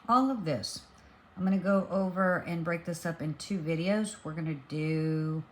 all of this. I'm going to go over and break this up in two videos. We're going to do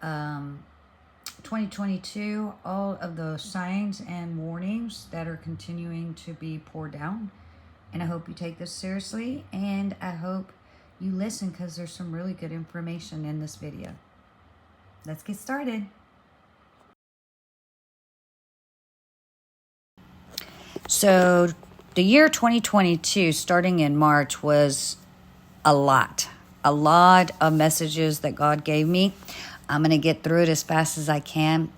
2022, all of the signs and warnings that are continuing to be poured down. And I hope you take this seriously, and I hope you listen because there's some really good information in this video. Let's get started. So the year 2022, starting in March, was a lot of messages that God gave me. I'm going to get through it as fast as I can.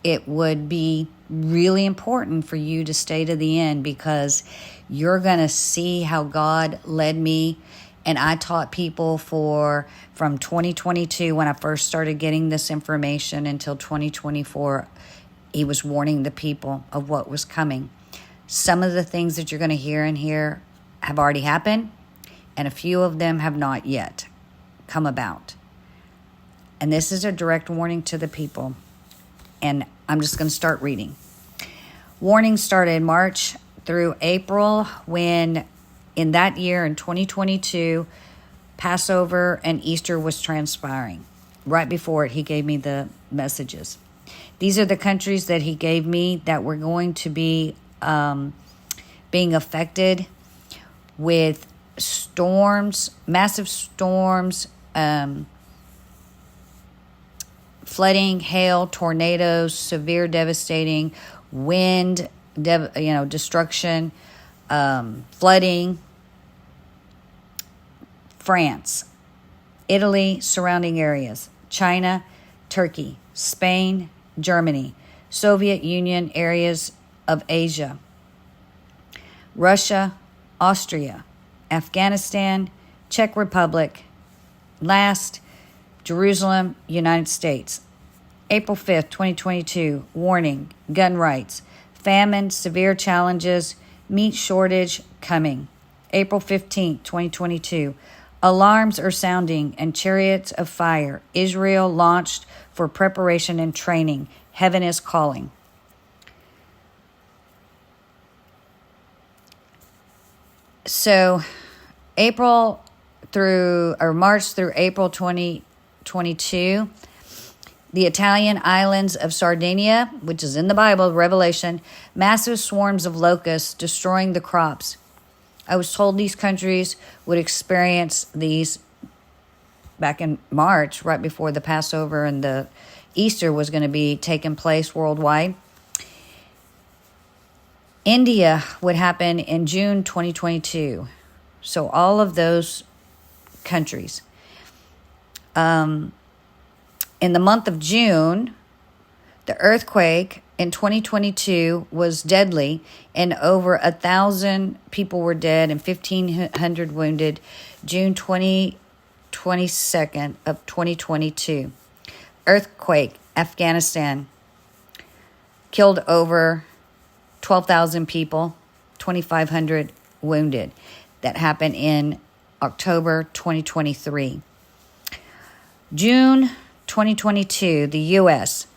It would be really important for you to stay to the end because you're going to see how God led me. And I taught people from 2022, when I first started getting this information, until 2024, he was warning the people of what was coming. Some of the things that you're going to hear in here have already happened, and a few of them have not yet come about. And this is a direct warning to the people. And I'm just going to start reading. Warning started March through April, when in that year, in 2022, Passover and Easter was transpiring. Right before it, he gave me the messages. These are the countries that he gave me that were going to be being affected with storms, massive storms, flooding, hail, tornadoes, severe devastating wind, destruction, flooding. France, Italy, surrounding areas, China, Turkey, Spain, Germany, Soviet Union areas of Asia, Russia, Austria, Afghanistan, Czech Republic, last, Jerusalem, United States. April 5th, 2022, warning, gun rights, famine, severe challenges, meat shortage coming. April 15th, 2022, alarms are sounding and chariots of fire. Israel launched for preparation and training. Heaven is calling. So March through April 2022, the Italian islands of Sardinia, which is in the Bible, Revelation, massive swarms of locusts destroying the crops. I was told these countries would experience these back in March, right before the Passover and the Easter was going to be taking place worldwide. India would happen in June 2022. So all of those countries. In the month of June, the earthquake in 2022 was deadly, and over 1,000 people were dead and 1,500 wounded. June 22nd of 2022. Earthquake, Afghanistan, killed over 12,000 people, 2,500 wounded. That happened in October 2023. June 2022, the U.S.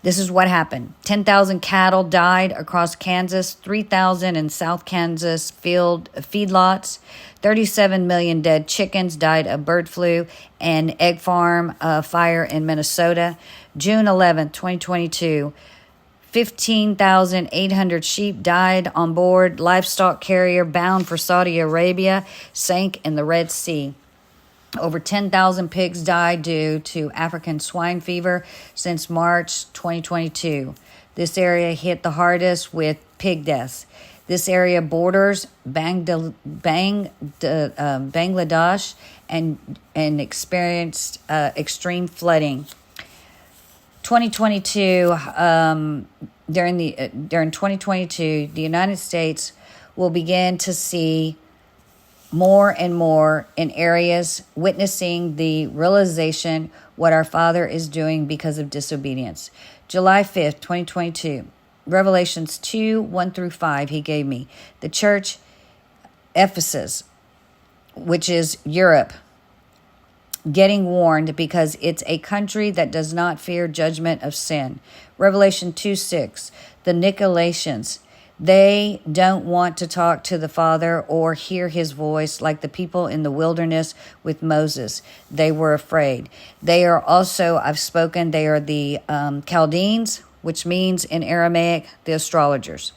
This is what happened. 10,000 cattle died across Kansas, 3,000 in South Kansas feedlots, 37 million dead chickens died of bird flu, and egg farm fire in Minnesota. June 11th, 2022, 15,800 sheep died on board livestock carrier bound for Saudi Arabia, sank in the Red Sea. Over 10,000 pigs died due to African swine fever since March 2022. This area hit the hardest with pig deaths. This area borders Bangladesh and experienced extreme flooding. 2022, during 2022, the United States will begin to see more and more in areas witnessing the realization what our Father is doing because of disobedience. July 5th, 2022, Revelations 2, 1 through 5, he gave me. The church, Ephesus, which is Europe, getting warned because it's a country that does not fear judgment of sin. Revelation 2, 6, the Nicolaitans, They don't want to talk to the Father or hear his voice like the people in the wilderness with Moses. They were afraid. They are also, I've spoken, they are the Chaldeans, which means in Aramaic, the astrologers.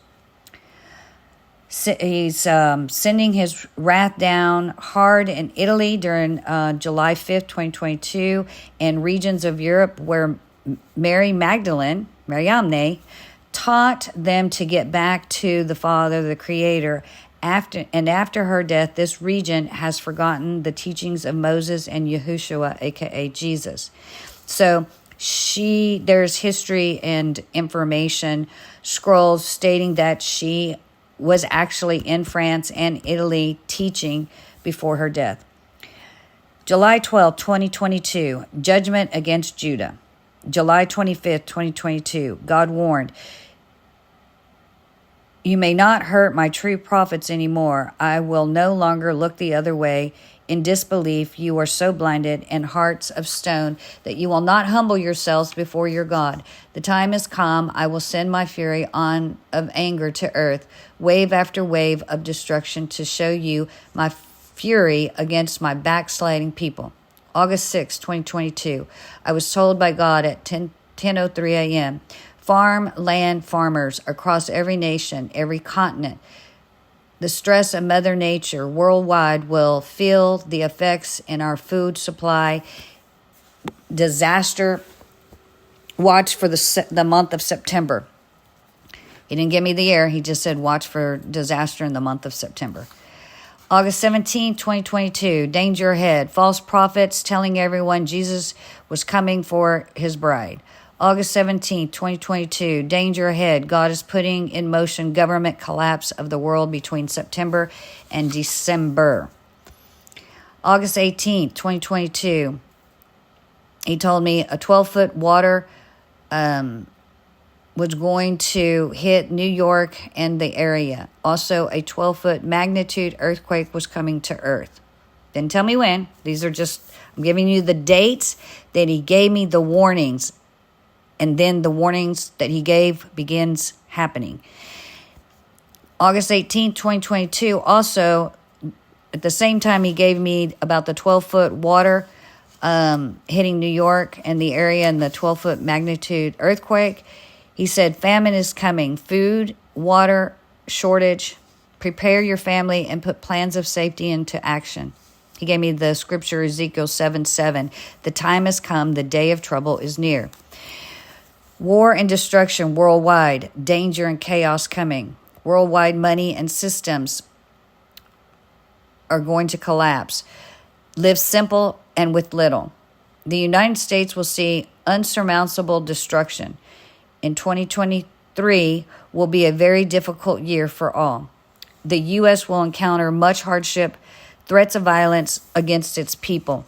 He's sending his wrath down hard in Italy during July 5th, 2022, and regions of Europe where Mary Magdalene, Mariamne, taught them to get back to the Father, the Creator. After her death, this region has forgotten the teachings of Moses and Yahushua, aka Jesus. So there's history and information scrolls stating that she was actually in France and Italy teaching before her death. July 12, 2022, judgment against Judah. July 25th, 2022, God warned, "You may not hurt my true prophets anymore. I will no longer look the other way. In disbelief, you are so blinded and hearts of stone that you will not humble yourselves before your God. The time has come. I will send my fury on of anger to earth, wave after wave of destruction to show you my fury against my backsliding people." August 6, 2022. I was told by God at 10:03 a.m. Farmland farmers across every nation, every continent, the stress of Mother Nature worldwide will feel the effects in our food supply. Disaster watch for the month of September. He didn't give me the year. He just said watch for disaster in the month of September. August 17, 2022, danger ahead. False prophets telling everyone Jesus was coming for his bride. August 17, 2022, danger ahead. God is putting in motion government collapse of the world between September and December. August 18, 2022, he told me a 12-foot water was going to hit New York and the area. Also, a 12-foot magnitude earthquake was coming to Earth. Didn't tell me when. I'm giving you the dates that he gave me, the warnings. And then the warnings that he gave begins happening. August 18, 2022, also, at the same time he gave me about the 12-foot water hitting New York and the area and the 12-foot magnitude earthquake, he said, famine is coming, food, water, shortage. Prepare your family and put plans of safety into action. He gave me the scripture, Ezekiel 7:7. The time has come, the day of trouble is near. War and destruction worldwide, danger and chaos coming. Worldwide money and systems are going to collapse. Live simple and with little. The United States will see unsurmountable destruction. In 2023 will be a very difficult year for all. The U.S. will encounter much hardship, threats of violence against its people.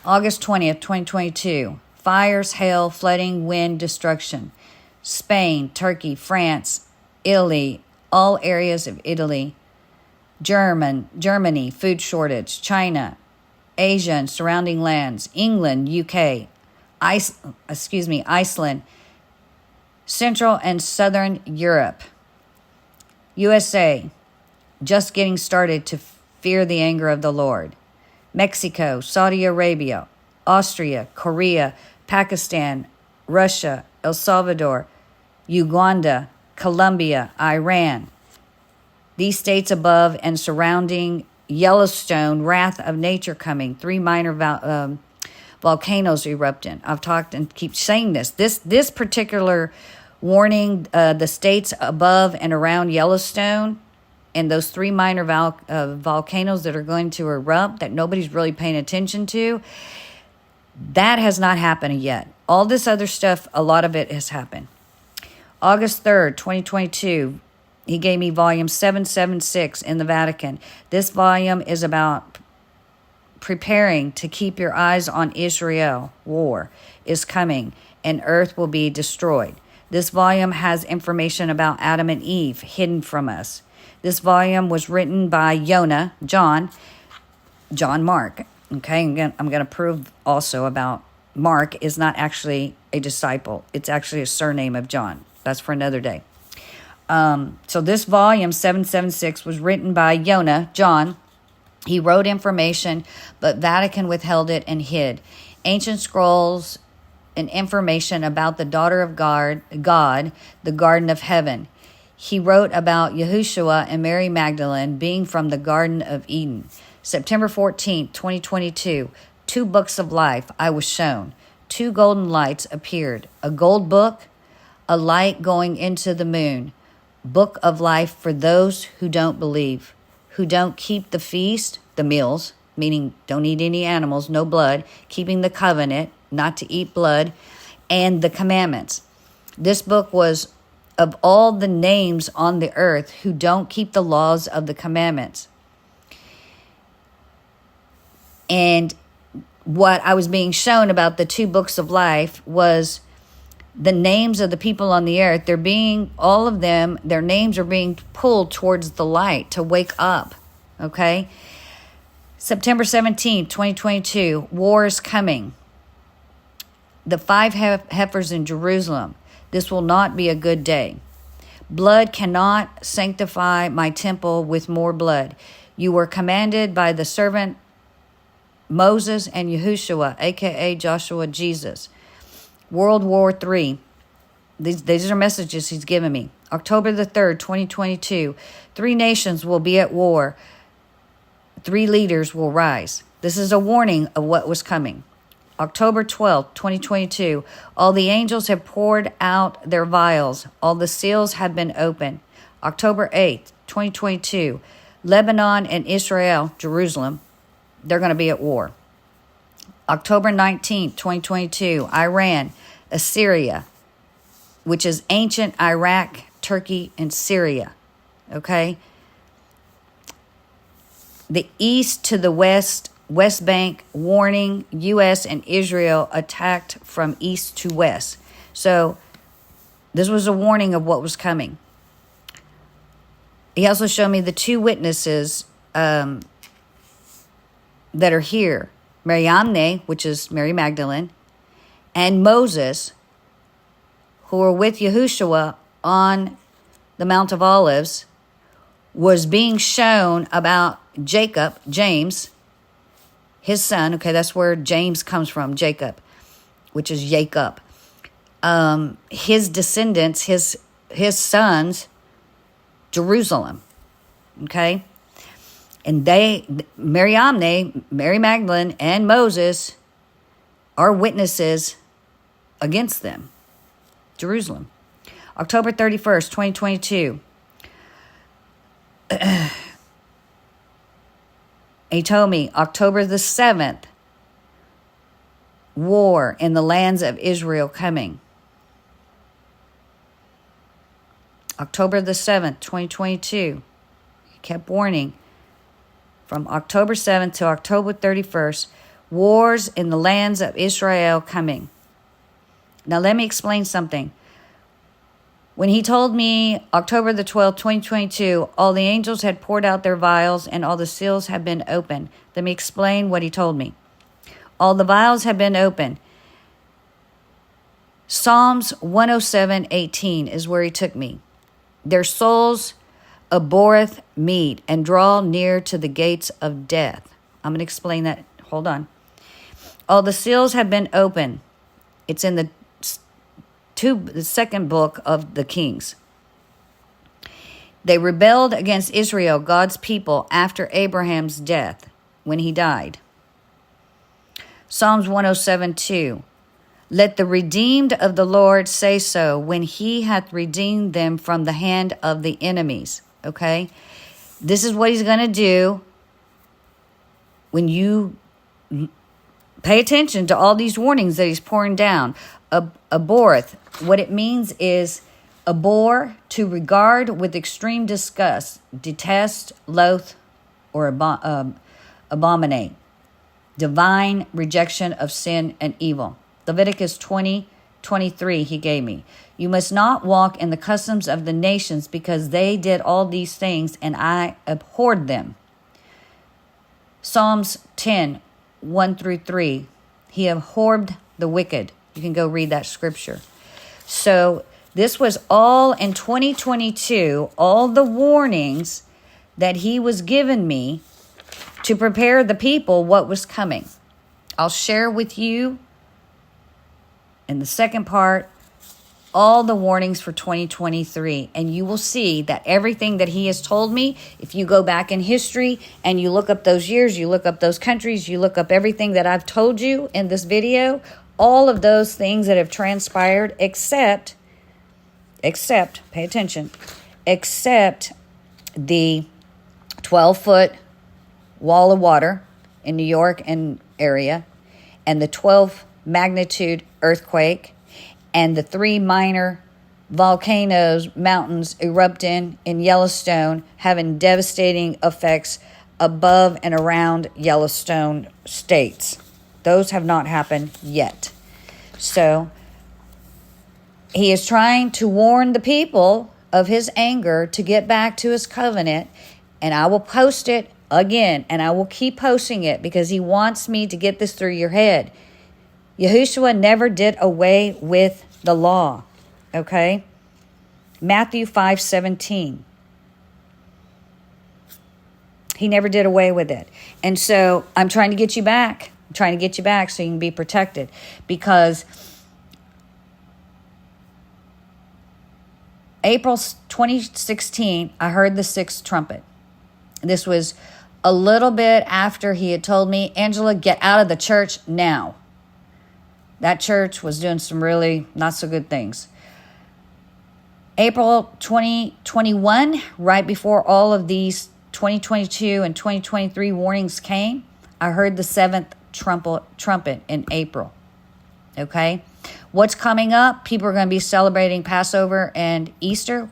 August 20th, 2022. Fires, hail, flooding, wind, destruction. Spain, Turkey, France, Italy, all areas of Italy. Germany, food shortage. China, Asia and surrounding lands. England, UK, Iceland, Central and Southern Europe. USA, just getting started to fear the anger of the Lord. Mexico, Saudi Arabia, Austria, Korea, Pakistan, Russia, El Salvador, Uganda, Colombia, Iran. These states above and surrounding Yellowstone, wrath of nature coming. 3 minor volcanoes erupting. I've talked and keep saying this. This particular warning, the states above and around Yellowstone and those 3 minor volcanoes that are going to erupt that nobody's really paying attention to, that has not happened yet. All this other stuff, a lot of it has happened. August 3rd, 2022, he gave me volume 776 in the Vatican. This volume is about preparing to keep your eyes on Israel. War is coming and earth will be destroyed. This volume has information about Adam and Eve hidden from us. This volume was written by John Mark. Okay, I'm going to prove also about Mark is not actually a disciple. It's actually a surname of John. That's for another day. So this volume, 776, was written by John. He wrote information, but Vatican withheld it and hid. Ancient scrolls and information about the daughter of God, the Garden of Heaven. He wrote about Yahushua and Mary Magdalene being from the Garden of Eden. September 14th, 2022, 2 books of life I was shown. 2 golden lights appeared. A gold book, a light going into the moon. Book of life for those who don't believe, who don't keep the feast, the meals, meaning don't eat any animals, no blood, keeping the covenant, not to eat blood, and the commandments. This book was of all the names on the earth who don't keep the laws of the commandments. And what I was being shown about the 2 books of life was the names of the people on the earth. All of them, their names are being pulled towards the light to wake up. Okay? September 17th, 2022, war is coming. The 5 heifers in Jerusalem. This will not be a good day. Blood cannot sanctify my temple with more blood. You were commanded by the servant Moses and Yahushua, a.k.a. Joshua, Jesus. World War III. These are messages he's given me. October the 3rd, 2022. 3 nations will be at war. 3 leaders will rise. This is a warning of what was coming. October 12th, 2022. All the angels have poured out their vials. All the seals have been opened. October 8th, 2022. Lebanon and Israel, Jerusalem, they're going to be at war. October 19th, 2022, Iran, Assyria, which is ancient Iraq, Turkey, and Syria. Okay? The east to the west, West Bank, warning, U.S. and Israel attacked from east to west. So this was a warning of what was coming. He also showed me the 2 witnesses that are here. Mariamne, which is Mary Magdalene, and Moses, who were with Yahushua on the Mount of Olives, was being shown about Jacob, James, his son. Okay, that's where James comes from, Jacob, which is Jacob. His descendants, his sons, Jerusalem. Okay? And Mariamne, Mary Magdalene, and Moses are witnesses against them. Jerusalem. October 31st, 2022. He told me, October the 7th, war in the lands of Israel coming. October the 7th, 2022. He kept warning. From October 7th to October 31st, wars in the lands of Israel coming. Now let me explain something. When he told me October the 12th, 2022, all the angels had poured out their vials and all the seals had been opened. Let me explain what he told me. All the vials have been opened. Psalms 107:18 is where he took me. Their souls abhorreth meat and draw near to the gates of death. I'm going to explain that. Hold on. All the seals have been opened. It's in the second book of the Kings. They rebelled against Israel, God's people, after Abraham's death, when he died. Psalms 107:2. Let the redeemed of the Lord say so, when he hath redeemed them from the hand of the enemies. Okay? This is what he's going to do when you pay attention to all these warnings that he's pouring down. Abhorreth, what it means is abhor, to regard with extreme disgust, detest, loathe, or abominate. Divine rejection of sin and evil. Leviticus 20:23 he gave me. You must not walk in the customs of the nations, because they did all these things, and I abhorred them. Psalms 10:1-3. He abhorred the wicked. You can go read that scripture. So This was all in 2022, all the warnings that he was giving me to prepare the people what was coming. I'll share with you in the second part all the warnings for 2023, and you will see that everything that he has told me, if you go back in history and you look up those years, you look up those countries, you look up everything that I've told you in this video, all of those things that have transpired except, pay attention, except the 12-foot wall of water in New York and area, and the 12 magnitude earthquake, and the 3 minor volcanoes, mountains erupting in Yellowstone, having devastating effects above and around Yellowstone states. Those have not happened yet. So he is trying to warn the people of his anger to get back to his covenant, and I will post it again, and I will keep posting it because he wants me to get this through your head. Yahushua never did away with the law, okay? Matthew 5:17. He never did away with it. And so I'm trying to get you back. I'm trying to get you back so you can be protected. Because April 2016, I heard the 6th trumpet. This was a little bit after he had told me, Angela, get out of the church now. That church was doing some really not so good things. April 2021, right before all of these 2022 and 2023 warnings came, I heard the 7th trumpet in April. Okay? What's coming up? People are going to be celebrating Passover and Easter.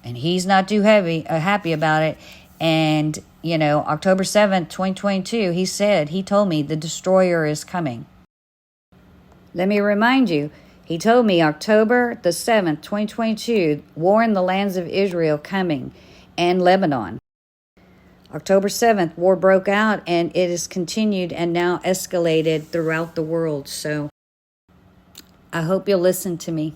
And he's not too happy about it. And, October 7th, 2022, he told me the destroyer is coming. Let me remind you, he told me October the 7th, 2022, war in the lands of Israel coming and Lebanon. October 7th, war broke out and it has continued and now escalated throughout the world. So I hope you'll listen to me.